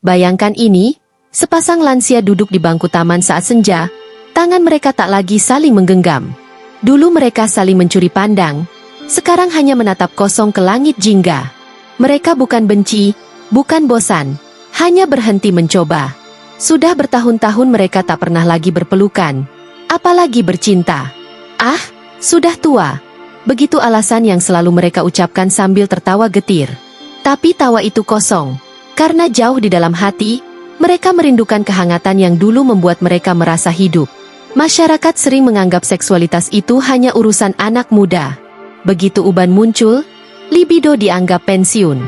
Bayangkan ini, sepasang lansia duduk di bangku taman saat senja, tangan mereka tak lagi saling menggenggam. Dulu mereka saling mencuri pandang, sekarang hanya menatap kosong ke langit jingga. Mereka bukan benci, bukan bosan, hanya berhenti mencoba. Sudah bertahun-tahun mereka tak pernah lagi berpelukan, apalagi bercinta. Ah, sudah tua. Begitu alasan yang selalu mereka ucapkan sambil tertawa getir. Tapi tawa itu kosong, karena jauh di dalam hati, mereka merindukan kehangatan yang dulu membuat mereka merasa hidup. Masyarakat sering menganggap seksualitas itu hanya urusan anak muda. Begitu uban muncul, libido dianggap pensiun.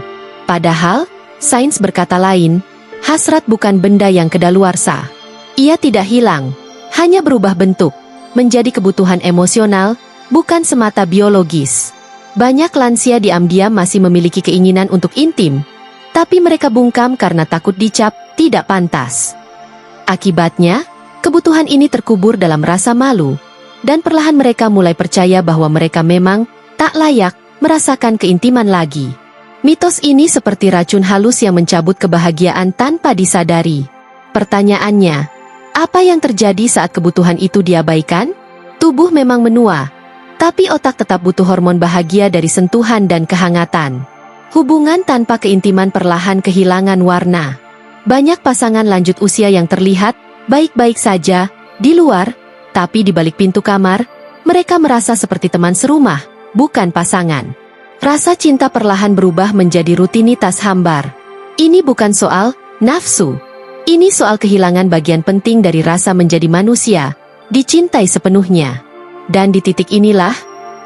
Padahal, sains berkata lain, hasrat bukan benda yang kedaluarsa. Ia tidak hilang, hanya berubah bentuk, menjadi kebutuhan emosional, bukan semata biologis. Banyak lansia diam-diam masih memiliki keinginan untuk intim, tapi mereka bungkam karena takut dicap tidak pantas. Akibatnya, kebutuhan ini terkubur dalam rasa malu, dan perlahan mereka mulai percaya bahwa mereka memang tak layak merasakan keintiman lagi. Mitos ini seperti racun halus yang mencabut kebahagiaan tanpa disadari. Pertanyaannya, apa yang terjadi saat kebutuhan itu diabaikan? Tubuh memang menua, tapi otak tetap butuh hormon bahagia dari sentuhan dan kehangatan. Hubungan tanpa keintiman perlahan kehilangan warna. Banyak pasangan lanjut usia yang terlihat baik-baik saja di luar, tapi di balik pintu kamar, mereka merasa seperti teman serumah, bukan pasangan. Rasa cinta perlahan berubah menjadi rutinitas hambar. Ini bukan soal nafsu. Ini soal kehilangan bagian penting dari rasa menjadi manusia, dicintai sepenuhnya. Dan di titik inilah,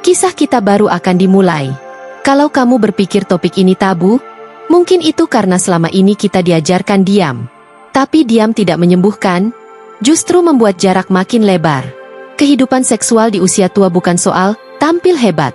kisah kita baru akan dimulai. Kalau kamu berpikir topik ini tabu, mungkin itu karena selama ini kita diajarkan diam. Tapi diam tidak menyembuhkan, justru membuat jarak makin lebar. Kehidupan seksual di usia tua bukan soal tampil hebat,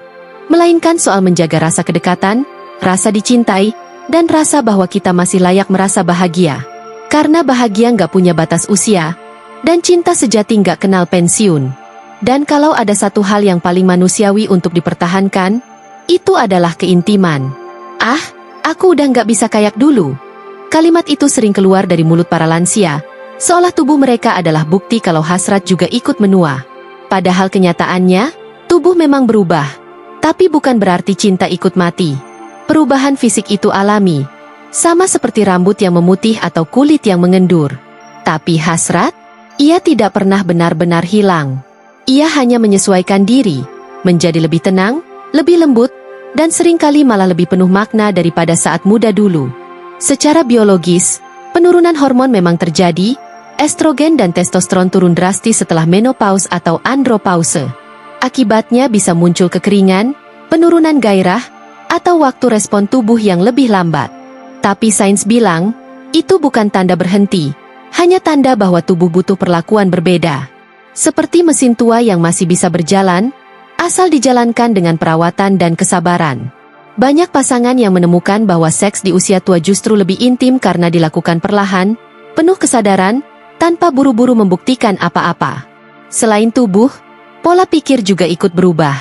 melainkan soal menjaga rasa kedekatan, rasa dicintai, dan rasa bahwa kita masih layak merasa bahagia. Karena bahagia nggak punya batas usia, dan cinta sejati nggak kenal pensiun. Dan kalau ada satu hal yang paling manusiawi untuk dipertahankan, itu adalah keintiman. Ah, aku udah nggak bisa kayak dulu. Kalimat itu sering keluar dari mulut para lansia, seolah tubuh mereka adalah bukti kalau hasrat juga ikut menua. Padahal kenyataannya, tubuh memang berubah, tapi bukan berarti cinta ikut mati. Perubahan fisik itu alami, sama seperti rambut yang memutih atau kulit yang mengendur. Tapi hasrat, ia tidak pernah benar-benar hilang. Ia hanya menyesuaikan diri, menjadi lebih tenang, lebih lembut, dan seringkali malah lebih penuh makna daripada saat muda dulu. Secara biologis, penurunan hormon memang terjadi, estrogen dan testosteron turun drastis setelah menopause atau andropause. Akibatnya bisa muncul kekeringan, penurunan gairah, atau waktu respon tubuh yang lebih lambat. Tapi sains bilang, itu bukan tanda berhenti, hanya tanda bahwa tubuh butuh perlakuan berbeda. Seperti mesin tua yang masih bisa berjalan, asal dijalankan dengan perawatan dan kesabaran. Banyak pasangan yang menemukan bahwa seks di usia tua justru lebih intim karena dilakukan perlahan, penuh kesadaran, tanpa buru-buru membuktikan apa-apa. Selain tubuh, pola pikir juga ikut berubah.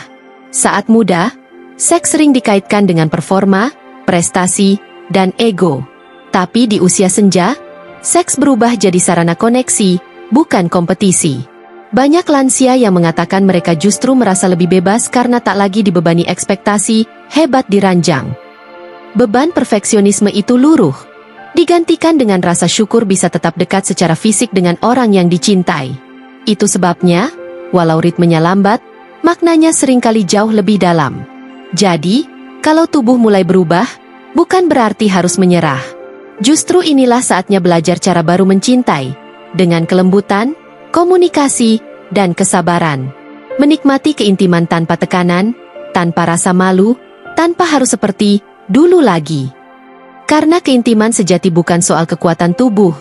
Saat muda, seks sering dikaitkan dengan performa, prestasi, dan ego. Tapi di usia senja, seks berubah jadi sarana koneksi, bukan kompetisi. Banyak lansia yang mengatakan mereka justru merasa lebih bebas karena tak lagi dibebani ekspektasi hebat di ranjang. Beban perfeksionisme itu luruh, digantikan dengan rasa syukur bisa tetap dekat secara fisik dengan orang yang dicintai. Itu sebabnya, walau ritmenya lambat, maknanya seringkali jauh lebih dalam. Jadi, kalau tubuh mulai berubah, bukan berarti harus menyerah. Justru inilah saatnya belajar cara baru mencintai, dengan kelembutan, komunikasi, dan kesabaran. Menikmati keintiman tanpa tekanan, tanpa rasa malu, tanpa harus seperti dulu lagi. Karena keintiman sejati bukan soal kekuatan tubuh,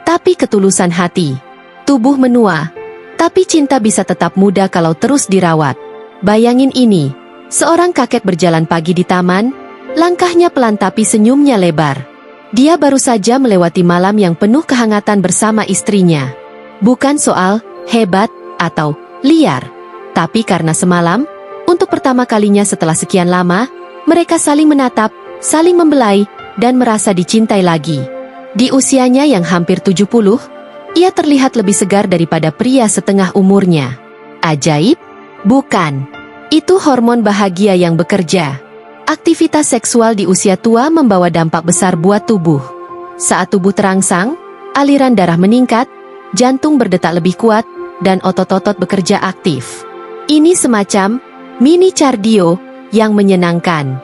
tapi ketulusan hati. Tubuh menua, tapi cinta bisa tetap muda kalau terus dirawat. Bayangin ini, seorang kakek berjalan pagi di taman, langkahnya pelan tapi senyumnya lebar. Dia baru saja melewati malam yang penuh kehangatan bersama istrinya. Bukan soal hebat atau liar, tapi karena semalam, untuk pertama kalinya setelah sekian lama, mereka saling menatap, saling membelai, dan merasa dicintai lagi. Di usianya yang hampir 70, ia terlihat lebih segar daripada pria setengah umurnya. Ajaib? Bukan. Itu hormon bahagia yang bekerja. Aktivitas seksual di usia tua membawa dampak besar buat tubuh. Saat tubuh terangsang, aliran darah meningkat, jantung berdetak lebih kuat, dan otot-otot bekerja aktif. Ini semacam mini cardio yang menyenangkan.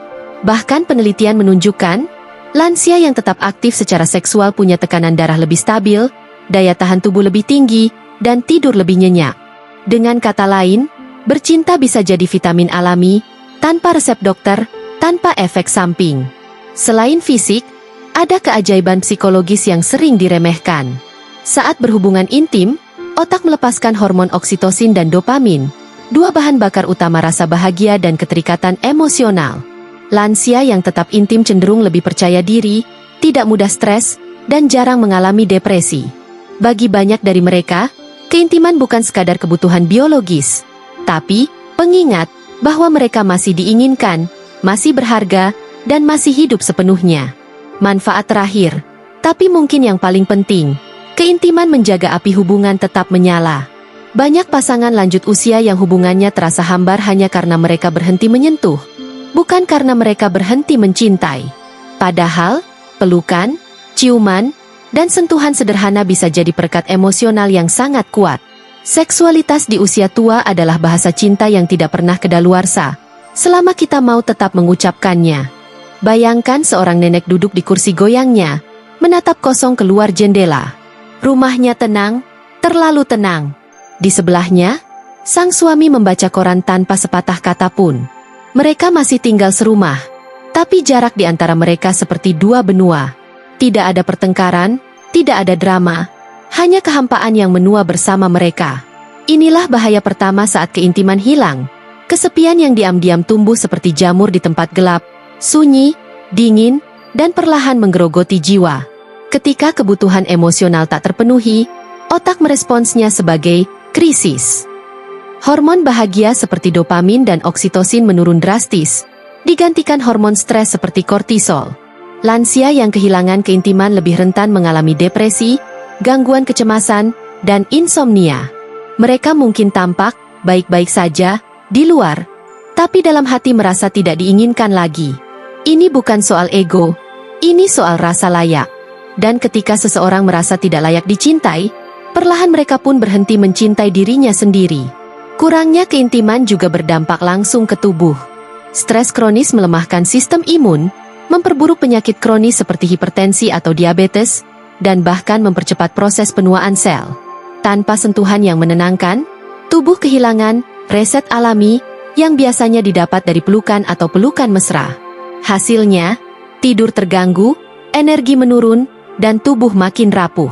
Bahkan penelitian menunjukkan, lansia yang tetap aktif secara seksual punya tekanan darah lebih stabil, daya tahan tubuh lebih tinggi, dan tidur lebih nyenyak. Dengan kata lain, bercinta bisa jadi vitamin alami, tanpa resep dokter, tanpa efek samping. Selain fisik, ada keajaiban psikologis yang sering diremehkan. Saat berhubungan intim, otak melepaskan hormon oksitosin dan dopamin, dua bahan bakar utama rasa bahagia dan keterikatan emosional. Lansia yang tetap intim cenderung lebih percaya diri, tidak mudah stres, dan jarang mengalami depresi. Bagi banyak dari mereka, keintiman bukan sekadar kebutuhan biologis, tapi pengingat bahwa mereka masih diinginkan, masih berharga, dan masih hidup sepenuhnya. Manfaat terakhir, tapi mungkin yang paling penting, keintiman menjaga api hubungan tetap menyala. Banyak pasangan lanjut usia yang hubungannya terasa hambar hanya karena mereka berhenti menyentuh, bukan karena mereka berhenti mencintai. Padahal, pelukan, ciuman, dan sentuhan sederhana bisa jadi perekat emosional yang sangat kuat. Seksualitas di usia tua adalah bahasa cinta yang tidak pernah kedaluarsa, selama kita mau tetap mengucapkannya. Bayangkan seorang nenek duduk di kursi goyangnya, menatap kosong keluar jendela. Rumahnya tenang, terlalu tenang. Di sebelahnya, sang suami membaca koran tanpa sepatah kata pun. Mereka masih tinggal serumah, tapi jarak di antara mereka seperti dua benua. Tidak ada pertengkaran, tidak ada drama, hanya kehampaan yang menua bersama mereka. Inilah bahaya pertama saat keintiman hilang. Kesepian yang diam-diam tumbuh seperti jamur di tempat gelap, sunyi, dingin, dan perlahan menggerogoti jiwa. Ketika kebutuhan emosional tak terpenuhi, otak meresponsnya sebagai krisis. Hormon bahagia seperti dopamin dan oksitosin menurun drastis, digantikan hormon stres seperti kortisol. Lansia yang kehilangan keintiman lebih rentan mengalami depresi, gangguan kecemasan, dan insomnia. Mereka mungkin tampak baik-baik saja di luar, tapi dalam hati merasa tidak diinginkan lagi. Ini bukan soal ego, ini soal rasa layak. Dan ketika seseorang merasa tidak layak dicintai, perlahan mereka pun berhenti mencintai dirinya sendiri. Kurangnya keintiman juga berdampak langsung ke tubuh. Stres kronis melemahkan sistem imun, memperburuk penyakit kronis seperti hipertensi atau diabetes, dan bahkan mempercepat proses penuaan sel. Tanpa sentuhan yang menenangkan, tubuh kehilangan reset alami yang biasanya didapat dari pelukan atau pelukan mesra. Hasilnya, tidur terganggu, energi menurun, dan tubuh makin rapuh.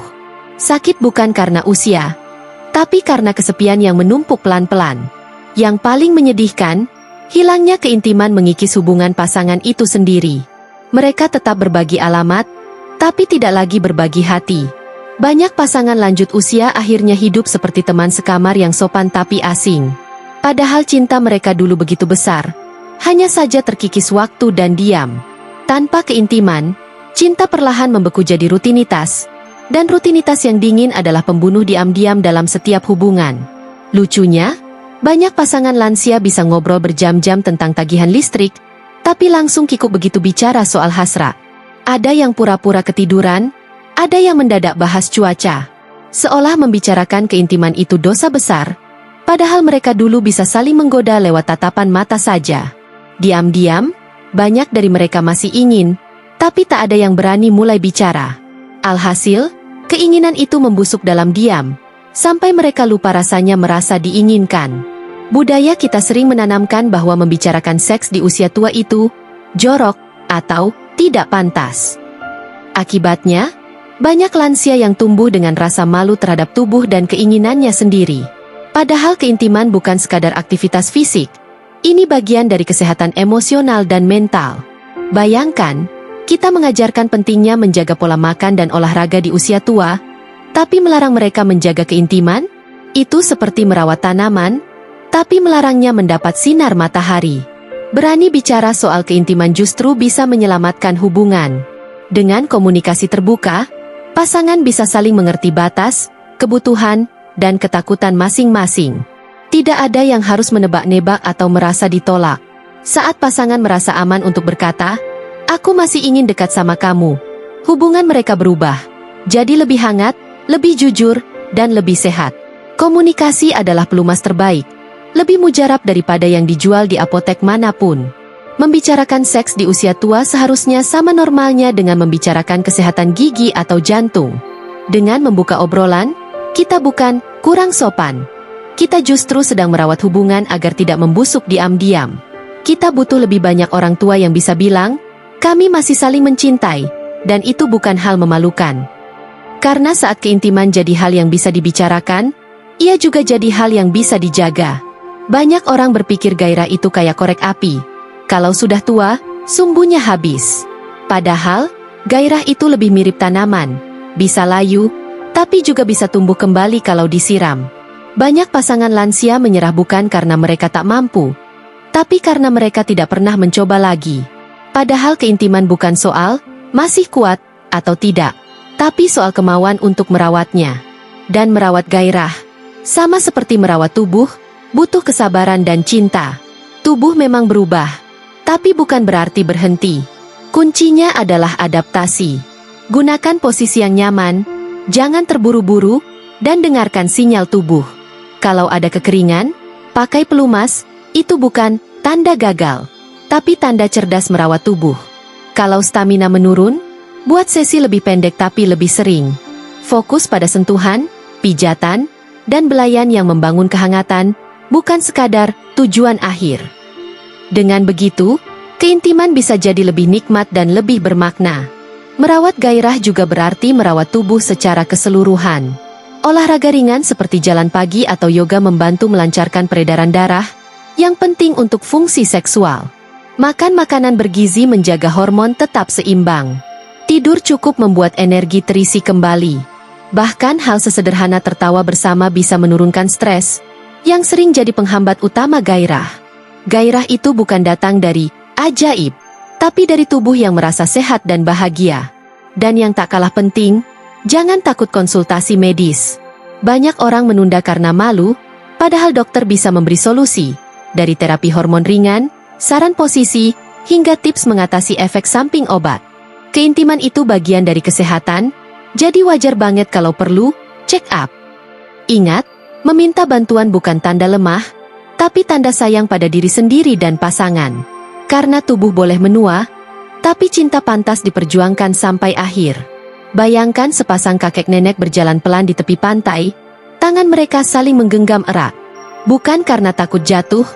Sakit bukan karena usia, tapi karena kesepian yang menumpuk pelan-pelan. Yang paling menyedihkan, hilangnya keintiman mengikis hubungan pasangan itu sendiri. Mereka tetap berbagi alamat, tapi tidak lagi berbagi hati. Banyak pasangan lanjut usia akhirnya hidup seperti teman sekamar yang sopan tapi asing. Padahal cinta mereka dulu begitu besar, hanya saja terkikis waktu dan diam. Tanpa keintiman, cinta perlahan membeku jadi rutinitas, dan rutinitas yang dingin adalah pembunuh diam-diam dalam setiap hubungan. Lucunya, banyak pasangan lansia bisa ngobrol berjam-jam tentang tagihan listrik, tapi langsung kikuk begitu bicara soal hasrat. Ada yang pura-pura ketiduran, ada yang mendadak bahas cuaca. Seolah membicarakan keintiman itu dosa besar, padahal mereka dulu bisa saling menggoda lewat tatapan mata saja. Diam-diam, banyak dari mereka masih ingin, tapi tak ada yang berani mulai bicara. Alhasil, keinginan itu membusuk dalam diam, sampai mereka lupa rasanya merasa diinginkan. Budaya kita sering menanamkan bahwa membicarakan seks di usia tua itu jorok atau tidak pantas. Akibatnya, banyak lansia yang tumbuh dengan rasa malu terhadap tubuh dan keinginannya sendiri. Padahal keintiman bukan sekadar aktivitas fisik, ini bagian dari kesehatan emosional dan mental. Bayangkan, kita mengajarkan pentingnya menjaga pola makan dan olahraga di usia tua, tapi melarang mereka menjaga keintiman? Itu seperti merawat tanaman, tapi melarangnya mendapat sinar matahari. Berani bicara soal keintiman justru bisa menyelamatkan hubungan. Dengan komunikasi terbuka, Pasangan bisa saling mengerti batas, kebutuhan, dan ketakutan masing-masing. Tidak ada yang harus menebak-nebak atau merasa ditolak. Saat pasangan merasa aman untuk berkata, "Aku masih ingin dekat sama kamu," hubungan mereka berubah. Jadi lebih hangat, lebih jujur, dan lebih sehat. Komunikasi adalah pelumas terbaik. Lebih mujarab daripada yang dijual di apotek manapun. Membicarakan seks di usia tua seharusnya sama normalnya dengan membicarakan kesehatan gigi atau jantung. Dengan membuka obrolan, kita bukan kurang sopan. Kita justru sedang merawat hubungan agar tidak membusuk diam-diam. Kita butuh lebih banyak orang tua yang bisa bilang, "Kami masih saling mencintai," dan itu bukan hal memalukan. Karena saat keintiman jadi hal yang bisa dibicarakan, ia juga jadi hal yang bisa dijaga. Banyak orang berpikir gairah itu kayak korek api. Kalau sudah tua, sumbunya habis. Padahal, gairah itu lebih mirip tanaman. Bisa layu, tapi juga bisa tumbuh kembali kalau disiram. Banyak pasangan lansia menyerah bukan karena mereka tak mampu, tapi karena mereka tidak pernah mencoba lagi. Padahal keintiman bukan soal masih kuat atau tidak, tapi soal kemauan untuk merawatnya. Dan merawat gairah, sama seperti merawat tubuh, butuh kesabaran dan cinta. Tubuh memang berubah, tapi bukan berarti berhenti. Kuncinya adalah adaptasi. Gunakan posisi yang nyaman, jangan terburu-buru, dan dengarkan sinyal tubuh. Kalau ada kekeringan, pakai pelumas, itu bukan tanda gagal, tapi tanda cerdas merawat tubuh. Kalau stamina menurun, buat sesi lebih pendek tapi lebih sering. Fokus pada sentuhan, pijatan, dan belayan yang membangun kehangatan, bukan sekadar tujuan akhir. Dengan begitu, keintiman bisa jadi lebih nikmat dan lebih bermakna. Merawat gairah juga berarti merawat tubuh secara keseluruhan. Olahraga ringan seperti jalan pagi atau yoga membantu melancarkan peredaran darah, yang penting untuk fungsi seksual. Makan makanan bergizi menjaga hormon tetap seimbang. Tidur cukup membuat energi terisi kembali. Bahkan hal sesederhana tertawa bersama bisa menurunkan stres, yang sering jadi penghambat utama gairah. Gairah itu bukan datang dari ajaib, tapi dari tubuh yang merasa sehat dan bahagia. Dan yang tak kalah penting, jangan takut konsultasi medis. Banyak orang menunda karena malu, padahal dokter bisa memberi solusi, dari terapi hormon ringan, saran posisi, hingga tips mengatasi efek samping obat. Keintiman itu bagian dari kesehatan, jadi wajar banget kalau perlu check up. Ingat, meminta bantuan bukan tanda lemah, tapi tanda sayang pada diri sendiri dan pasangan. Karena tubuh boleh menua, tapi cinta pantas diperjuangkan sampai akhir. Bayangkan sepasang kakek nenek berjalan pelan di tepi pantai, tangan mereka saling menggenggam erat. Bukan karena takut jatuh,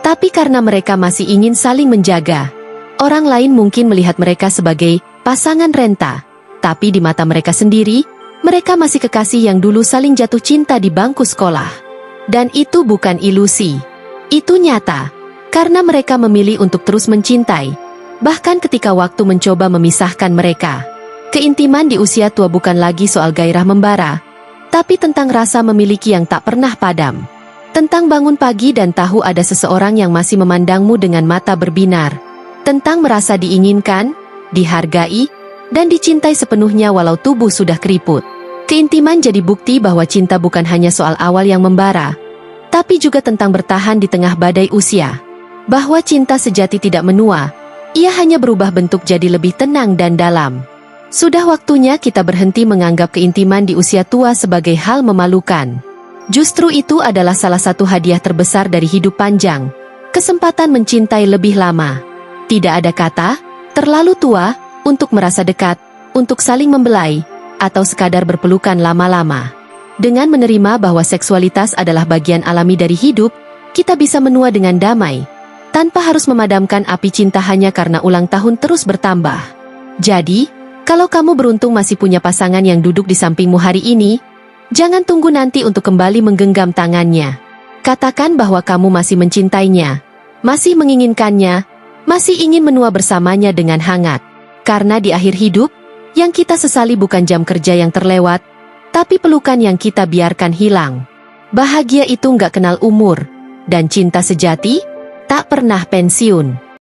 tapi karena mereka masih ingin saling menjaga. Orang lain mungkin melihat mereka sebagai pasangan renta, tapi di mata mereka sendiri, mereka masih kekasih yang dulu saling jatuh cinta di bangku sekolah. Dan itu bukan ilusi. Itu nyata, karena mereka memilih untuk terus mencintai, bahkan ketika waktu mencoba memisahkan mereka. Keintiman di usia tua bukan lagi soal gairah membara, tapi tentang rasa memiliki yang tak pernah padam. Tentang bangun pagi dan tahu ada seseorang yang masih memandangmu dengan mata berbinar. Tentang merasa diinginkan, dihargai, dan dicintai sepenuhnya walau tubuh sudah keriput. Keintiman jadi bukti bahwa cinta bukan hanya soal awal yang membara, tapi juga tentang bertahan di tengah badai usia. Bahwa cinta sejati tidak menua, ia hanya berubah bentuk jadi lebih tenang dan dalam. Sudah waktunya kita berhenti menganggap keintiman di usia tua sebagai hal memalukan. Justru itu adalah salah satu hadiah terbesar dari hidup panjang, kesempatan mencintai lebih lama. Tidak ada kata terlalu tua untuk merasa dekat, untuk saling membelai, atau sekadar berpelukan lama-lama. Dengan menerima bahwa seksualitas adalah bagian alami dari hidup, kita bisa menua dengan damai, tanpa harus memadamkan api cinta hanya karena ulang tahun terus bertambah. Jadi, kalau kamu beruntung masih punya pasangan yang duduk di sampingmu hari ini, jangan tunggu nanti untuk kembali menggenggam tangannya. Katakan bahwa kamu masih mencintainya, masih menginginkannya, masih ingin menua bersamanya dengan hangat. Karena di akhir hidup, yang kita sesali bukan jam kerja yang terlewat, tapi pelukan yang kita biarkan hilang. Bahagia itu nggak kenal umur, dan cinta sejati tak pernah pensiun.